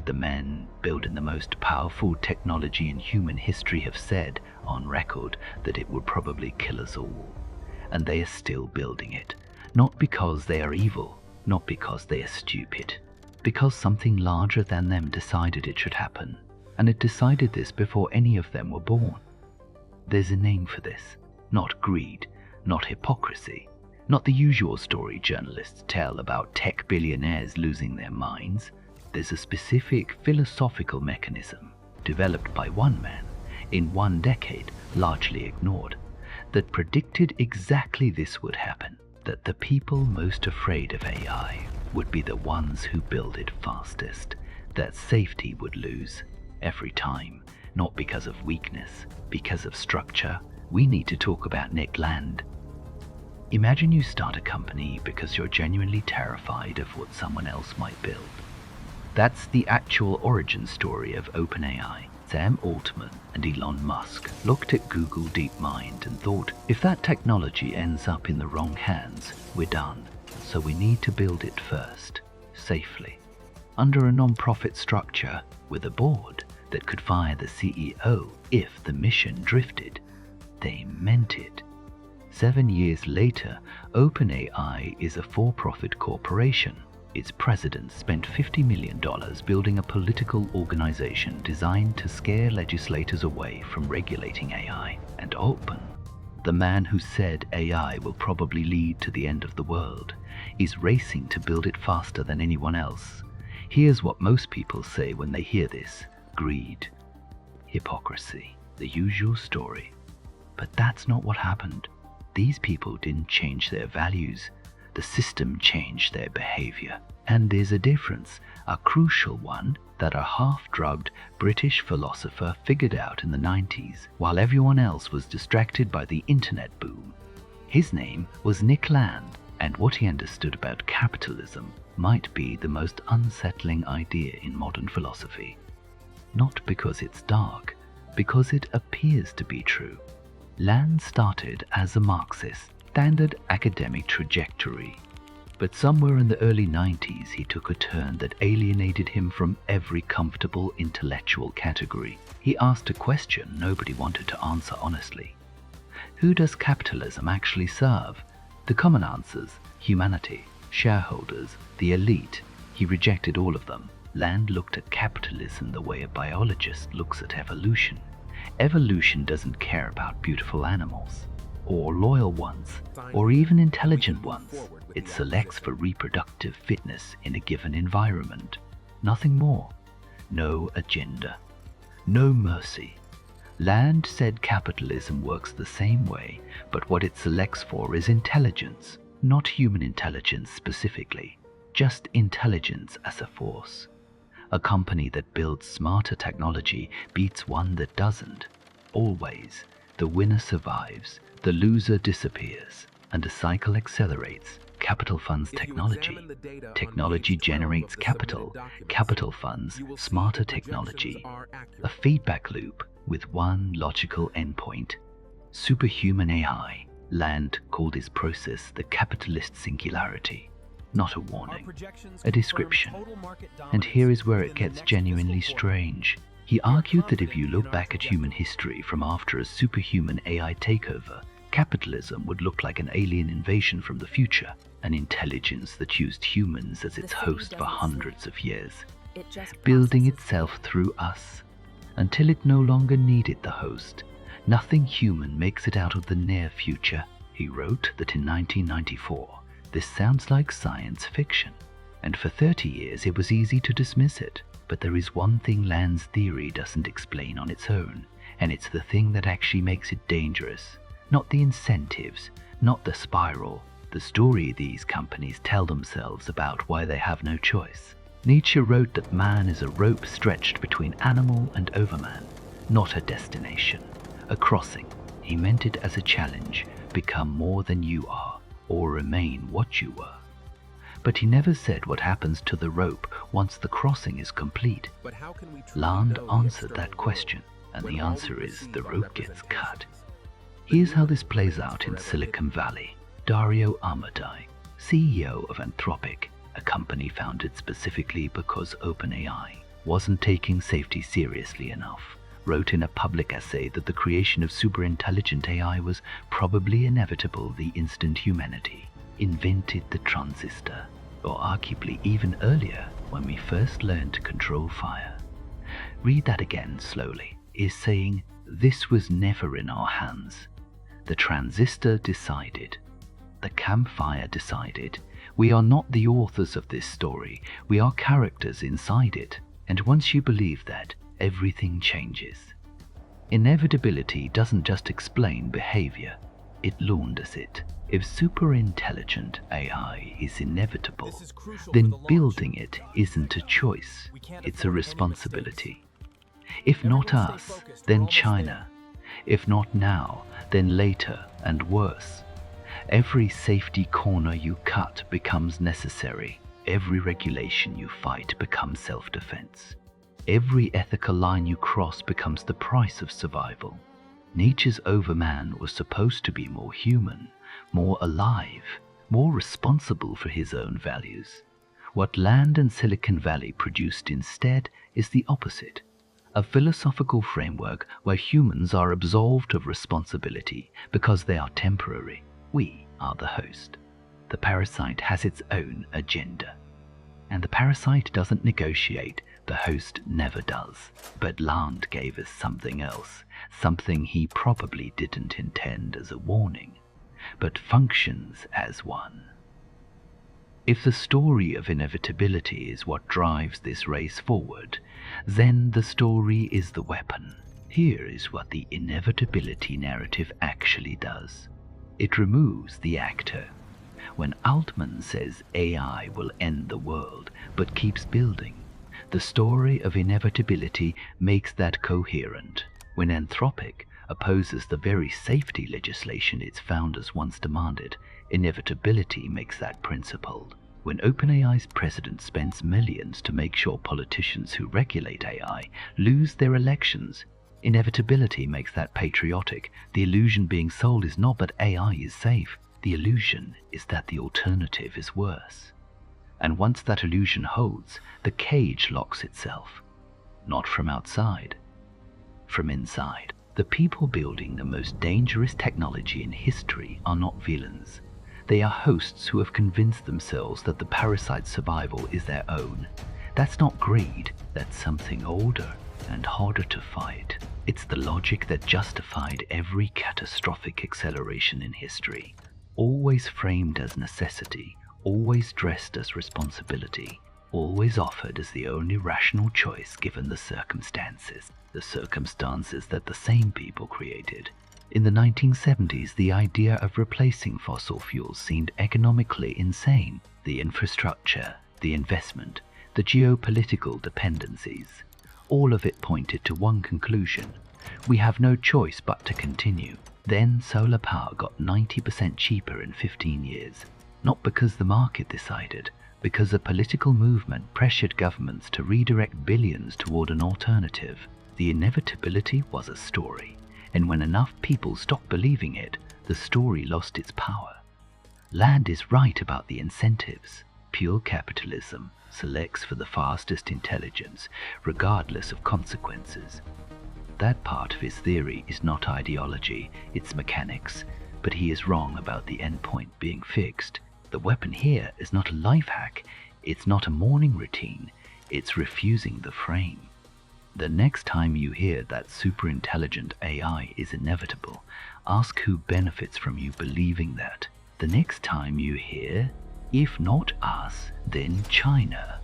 The men building the most powerful technology in human history have said on record that it would probably kill us all. And they are still building it. Not because they are evil, not because they are stupid. Because something larger than them decided it should happen. And it decided this before any of them were born. There's a name for this. Not greed, not hypocrisy, not the usual story journalists tell about tech billionaires losing their minds. There's a specific philosophical mechanism developed by one man in 1 decade, largely ignored, that predicted exactly this would happen, that the people most afraid of AI would be the ones who build it fastest, that safety would lose every time, not because of weakness, because of structure. We need to talk about Nick Land. Imagine you start a company because you're genuinely terrified of what someone else might build. That's the actual origin story of OpenAI. Sam Altman and Elon Musk looked at Google DeepMind and thought, if that technology ends up in the wrong hands, we're done. So we need to build it first, safely, under a non-profit structure with a board that could fire the CEO if the mission drifted. They meant it. 7 years later, OpenAI is a for-profit corporation. Its president spent $50 million building a political organization designed to scare legislators away from regulating AI. And Altman, the man who said AI will probably lead to the end of the world, is racing to build it faster than anyone else. Here's what most people say when they hear this: greed, hypocrisy, the usual story. But that's not what happened. These people didn't change their values. The system changed their behavior. And there's a difference, a crucial one, that a half-drugged British philosopher figured out in the 90s while everyone else was distracted by the internet boom. His name was Nick Land, and what he understood about capitalism might be the most unsettling idea in modern philosophy. Not because it's dark, because it appears to be true. Land started as a Marxist, standard academic trajectory. But somewhere in the early 90s he took a turn that alienated him from every comfortable intellectual category. He asked a question nobody wanted to answer honestly. Who does capitalism actually serve? The common answers: humanity, shareholders, the elite. He rejected all of them. Land looked at capitalism the way a biologist looks at evolution. Evolution doesn't care about beautiful animals, or loyal ones, or even intelligent ones. It selects for reproductive fitness in a given environment. Nothing more. No agenda. No mercy. Land said capitalism works the same way, but what it selects for is intelligence, not human intelligence specifically, just intelligence as a force. A company that builds smarter technology beats one that doesn't. Always. The winner survives, the loser disappears, and the cycle accelerates. Capital funds technology. Technology generates capital. Capital funds smarter technology. A feedback loop with one logical endpoint. Superhuman AI. Land called this process the Capitalist Singularity. Not a warning, a description. And here is where it gets genuinely strange. He argued that if you look back at human history from after a superhuman AI takeover, capitalism would look like an alien invasion from the future, an intelligence that used humans as its host for hundreds of years, building itself through us, until it no longer needed the host. Nothing human makes it out of the near future. He wrote that in 1994, this sounds like science fiction, and for 30 years it was easy to dismiss it. But there is one thing Land's theory doesn't explain on its own, and it's the thing that actually makes it dangerous. Not the incentives, not the spiral, the story these companies tell themselves about why they have no choice. Nietzsche wrote that man is a rope stretched between animal and overman, not a destination, a crossing. He meant it as a challenge: become more than you are, or remain what you were. But he never said what happens to the rope once the crossing is complete. Land answered that question, and the answer is the rope gets cut. Here's how this plays out in Silicon Valley. Dario Amodei, CEO of Anthropic, a company founded specifically because OpenAI wasn't taking safety seriously enough, wrote in a public essay that the creation of superintelligent AI was probably inevitable the instant humanity invented the transistor, or arguably even earlier when we first learned to control fire. Read that again slowly, is saying this was never in our hands. The transistor decided. The campfire decided. We are not the authors of this story, we are characters inside it. And once you believe that, everything changes. Inevitability doesn't just explain behavior, it launders it. If superintelligent AI is inevitable, then building it isn't a choice, it's a responsibility. If not us, then China. If not now, then later and worse. Every safety corner you cut becomes necessary. Every regulation you fight becomes self-defense. Every ethical line you cross becomes the price of survival. Nature's overman was supposed to be more human, more alive, more responsible for his own values. What Land and Silicon Valley produced instead is the opposite. A philosophical framework where humans are absolved of responsibility because they are temporary. We are the host. The parasite has its own agenda. And the parasite doesn't negotiate, the host never does. But Land gave us something else, something he probably didn't intend as a warning, but functions as one. If the story of inevitability is what drives this race forward, then the story is the weapon. Here is what the inevitability narrative actually does. It removes the actor. When Altman says AI will end the world, but keeps building, the story of inevitability makes that coherent. When Anthropic opposes the very safety legislation its founders once demanded, inevitability makes that principled. When OpenAI's president spends millions to make sure politicians who regulate AI lose their elections, inevitability makes that patriotic. The illusion being sold is not that AI is safe. The illusion is that the alternative is worse. And once that illusion holds, the cage locks itself. Not from outside, from inside. The people building the most dangerous technology in history are not villains. They are hosts who have convinced themselves that the parasite's survival is their own. That's not greed, that's something older and harder to fight. It's the logic that justified every catastrophic acceleration in history. Always framed as necessity, always dressed as responsibility, always offered as the only rational choice given the circumstances that the same people created. In the 1970s, the idea of replacing fossil fuels seemed economically insane. The infrastructure, the investment, the geopolitical dependencies, all of it pointed to one conclusion: we have no choice but to continue. Then solar power got 90% cheaper in 15 years, not because the market decided, because a political movement pressured governments to redirect billions toward an alternative. The inevitability was a story, and when enough people stopped believing it, the story lost its power. Land is right about the incentives. Pure capitalism selects for the fastest intelligence, regardless of consequences. That part of his theory is not ideology, it's mechanics, but he is wrong about the endpoint being fixed. The weapon here is not a life hack, it's not a morning routine, it's refusing the frame. The next time you hear that superintelligent AI is inevitable, ask who benefits from you believing that. The next time you hear, if not us, then China,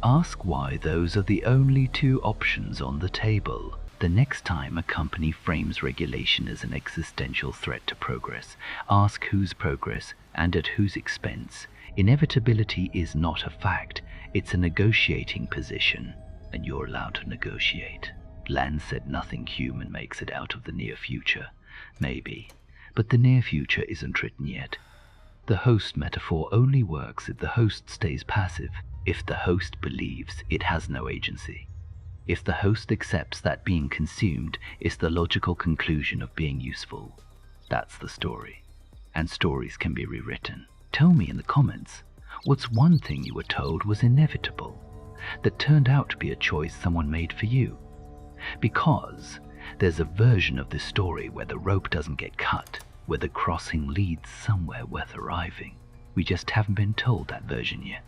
ask why those are the only two options on the table. The next time a company frames regulation as an existential threat to progress, ask whose progress and at whose expense. Inevitability is not a fact, it's a negotiating position, and you're allowed to negotiate. Land said nothing human makes it out of the near future. Maybe, but the near future isn't written yet. The host metaphor only works if the host stays passive, if the host believes it has no agency. If the host accepts that being consumed is the logical conclusion of being useful. That's the story. And stories can be rewritten. Tell me in the comments, what's one thing you were told was inevitable? that turned out to be a choice someone made for you. Because there's a version of this story where the rope doesn't get cut, where the crossing leads somewhere worth arriving. We just haven't been told that version yet.